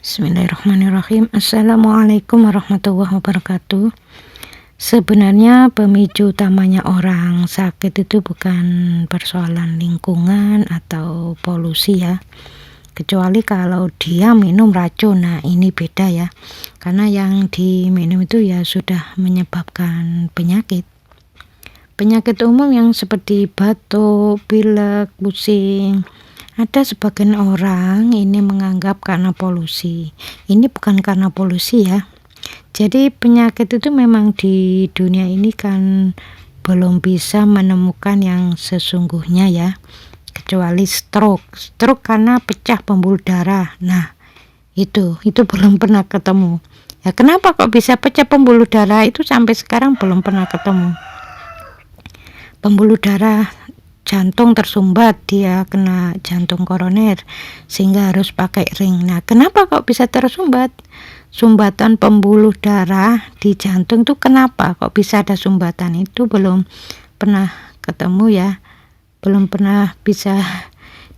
Bismillahirrahmanirrahim. Assalamualaikum warahmatullahi wabarakatuh. Sebenarnya pemicu utamanya orang sakit itu bukan persoalan lingkungan atau polusi ya, kecuali kalau dia minum racun. Nah ini beda ya, karena yang diminum itu ya sudah menyebabkan penyakit umum yang seperti batuk, pilek, pusing. Ada sebagian orang ini menganggap karena polusi. Ini bukan karena polusi ya. Jadi penyakit itu memang di dunia ini kan belum bisa menemukan yang sesungguhnya ya, kecuali stroke karena pecah pembuluh darah. Nah itu belum pernah ketemu ya. Kenapa kok bisa pecah pembuluh darah? Itu sampai sekarang belum pernah ketemu. Pembuluh darah jantung tersumbat, dia kena jantung koroner sehingga harus pakai ring. Nah kenapa kok bisa tersumbat? Sumbatan pembuluh darah di jantung tuh kenapa kok bisa ada sumbatan? Itu belum pernah ketemu ya, belum pernah bisa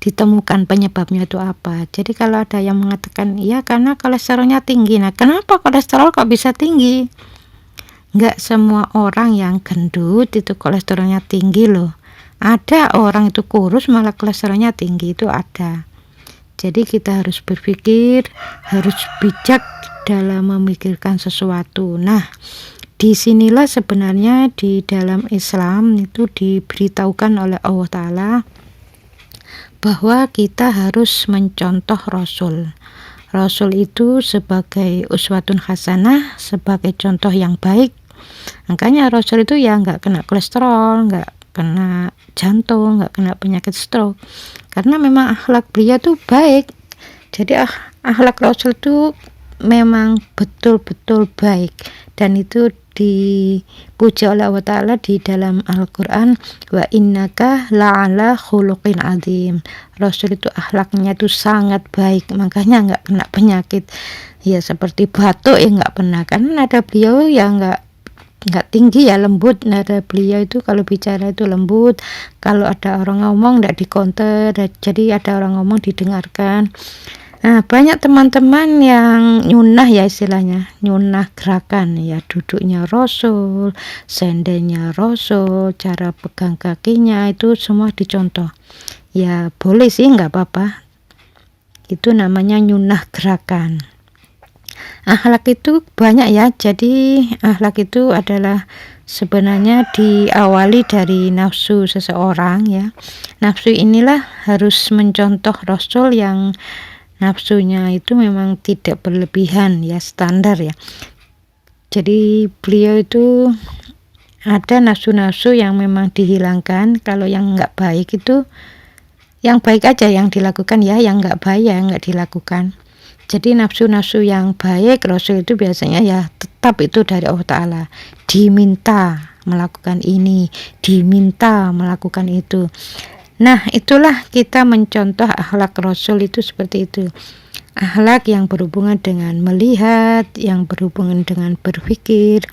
ditemukan penyebabnya itu apa. Jadi kalau ada yang mengatakan ya karena kolesterolnya tinggi. Nah kenapa kolesterol kok bisa tinggi? Enggak semua orang yang gendut itu kolesterolnya tinggi loh. Ada orang itu kurus malah kolesterolnya tinggi, itu ada. Jadi kita harus berpikir, harus bijak dalam memikirkan sesuatu. Nah disinilah sebenarnya di dalam Islam itu diberitahukan oleh Allah Ta'ala bahwa kita harus mencontoh Rasul itu sebagai uswatun hasanah, sebagai contoh yang baik. Makanya Rasul itu ya nggak kena kolesterol, nggak kena jantung, nggak kena penyakit stroke, karena memang akhlak beliau tuh baik. Jadi akhlak Rasul itu memang betul-betul baik, dan itu dipuji oleh Allah Ta'ala di dalam Al-Quran, wa innaka la'ala khuluqin azim. Rasul itu akhlaknya itu sangat baik, makanya nggak kena penyakit ya seperti batuk ya nggak pernah, karena nada beliau ya nggak tinggi ya, lembut. Nada beliau itu kalau bicara itu lembut, kalau ada orang ngomong tidak dikonter, jadi ada orang ngomong didengarkan. Nah banyak teman-teman yang nyunah ya, istilahnya nyunah gerakan ya, duduknya Rasul, sendenya Rasul, cara pegang kakinya itu semua dicontoh ya, boleh sih nggak apa-apa, itu namanya nyunah gerakan. Akhlak itu banyak ya, jadi akhlak itu adalah sebenarnya diawali dari nafsu seseorang ya. Nafsu inilah harus mencontoh Rasul yang nafsunya itu memang tidak berlebihan ya, standar ya. Jadi beliau itu ada nafsu-nafsu yang memang dihilangkan. Kalau yang nggak baik itu yang baik aja yang dilakukan ya, yang nggak baik ya nggak dilakukan. Jadi nafsu-nafsu yang baik Rasul itu biasanya ya tetap itu dari Allah Ta'ala, diminta melakukan ini, diminta melakukan itu. Nah itulah kita mencontoh akhlak Rasul itu seperti itu. Akhlak yang berhubungan dengan melihat, yang berhubungan dengan berpikir,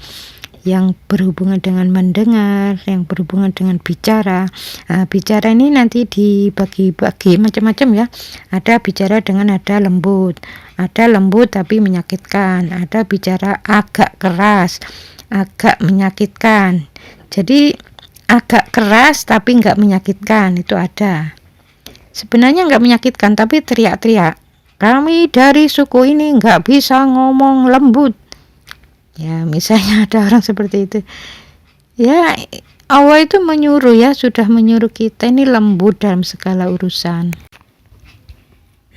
yang berhubungan dengan mendengar, yang berhubungan dengan bicara. Nah, bicara ini nanti dibagi-bagi macam-macam ya. Ada bicara dengan nada lembut, ada lembut tapi menyakitkan, ada bicara agak keras, agak menyakitkan. Jadi agak keras tapi nggak menyakitkan, itu ada. Sebenarnya nggak menyakitkan tapi teriak-teriak, kami dari suku ini nggak bisa ngomong lembut ya, misalnya ada orang seperti itu ya. Allah itu menyuruh ya, sudah menyuruh kita ini lembut dalam segala urusan.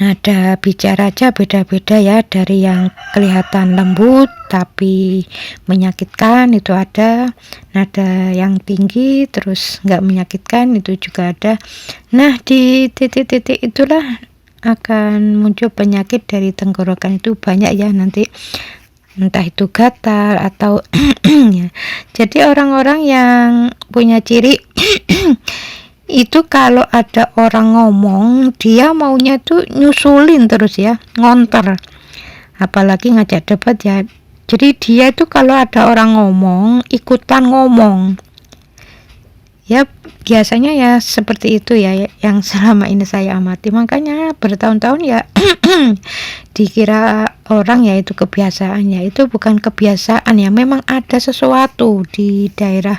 Nada bicara aja beda-beda ya, dari yang kelihatan lembut tapi menyakitkan itu ada, nada yang tinggi terus nggak menyakitkan itu juga ada. Nah di titik-titik itulah akan muncul penyakit dari tenggorokan itu banyak ya nanti, entah itu gatal atau ya. Jadi orang-orang yang punya ciri itu kalau ada orang ngomong dia maunya tuh nyusulin terus ya, ngonter, apalagi ngajak debat ya. Jadi dia itu kalau ada orang ngomong ikutan ngomong ya, biasanya ya seperti itu ya yang selama ini saya amati. Makanya bertahun-tahun ya dikira orang ya itu kebiasaan, ya itu bukan kebiasaan, ya memang ada sesuatu di daerah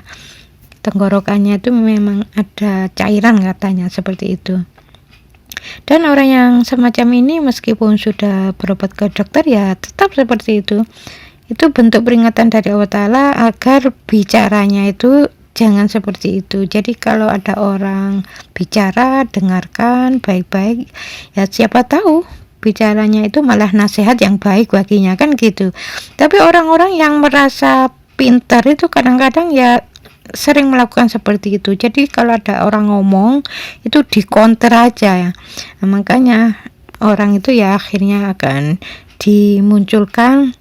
tenggorokannya itu, memang ada cairan katanya seperti itu. Dan orang yang semacam ini meskipun sudah berobat ke dokter ya tetap seperti itu. Itu bentuk peringatan dari Allah Ta'ala agar bicaranya itu jangan seperti itu. Jadi kalau ada orang bicara, dengarkan baik-baik, ya siapa tahu bicaranya itu malah nasihat yang baik baginya, kan gitu. Tapi orang-orang yang merasa pintar itu kadang-kadang ya sering melakukan seperti itu. Jadi kalau ada orang ngomong itu dikonter aja ya. Nah, makanya orang itu ya akhirnya akan dimunculkan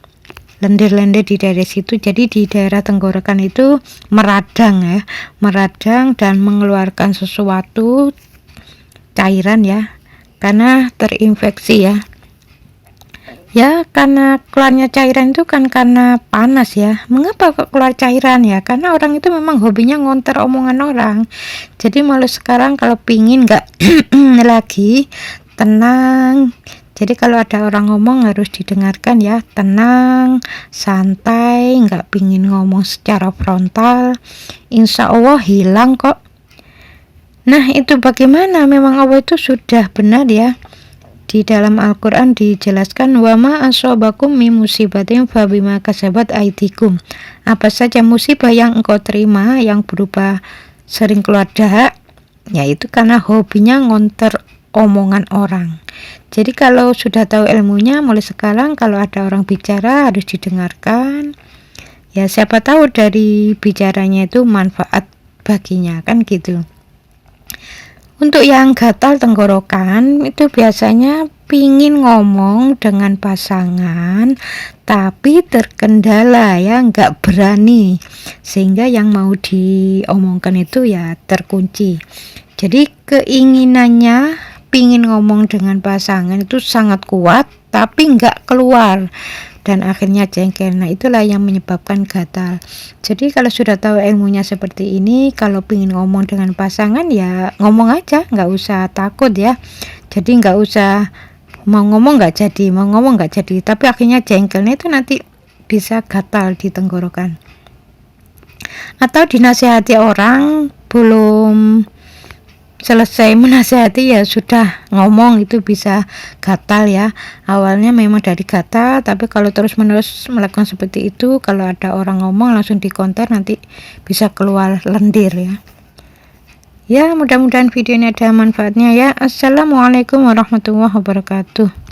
lendir-lendir di daerah situ. Jadi di daerah tenggorokan itu meradang ya, meradang dan mengeluarkan sesuatu cairan ya, karena terinfeksi ya. Ya karena keluarnya cairan itu kan karena panas ya. Mengapa kok keluar cairan ya? Karena orang itu memang hobinya ngonter omongan orang. Jadi malah sekarang kalau pingin nggak lagi tenang. Jadi kalau ada orang ngomong harus didengarkan ya, tenang, santai, nggak pingin ngomong secara frontal. Insya Allah hilang kok. Nah itu bagaimana? Memang Allah itu sudah benar ya. Di dalam Al-Quran dijelaskan, wa ma asobakum min musibatin fabima kasabat aidikum. Apa saja musibah yang engkau terima yang berupa sering keluar dahak, yaitu karena hobinya ngonter omongan orang. Jadi kalau sudah tahu ilmunya, mulai sekarang kalau ada orang bicara harus didengarkan. Ya siapa tahu dari bicaranya itu manfaat baginya, kan gitu. Untuk yang gatal tenggorokan itu biasanya pingin ngomong dengan pasangan tapi terkendala ya, nggak berani, sehingga yang mau diomongkan itu ya terkunci. Jadi keinginannya pingin ngomong dengan pasangan itu sangat kuat tapi nggak keluar dan akhirnya jengkel. Nah itulah yang menyebabkan gatal. Jadi kalau sudah tahu ilmunya seperti ini, kalau pingin ngomong dengan pasangan ya ngomong aja, nggak usah takut ya. Jadi nggak usah mau ngomong nggak jadi, mau ngomong nggak jadi, tapi akhirnya jengkelnya itu nanti bisa gatal di tenggorokan. Atau dinasihati orang belum selesai menasihati ya sudah ngomong, itu bisa gatal ya. Awalnya memang dari gatal, tapi kalau terus menerus melakukan seperti itu, kalau ada orang ngomong langsung dikonter, nanti bisa keluar lendir ya. Ya mudah-mudahan video ini ada manfaatnya ya. Assalamualaikum warahmatullahi wabarakatuh.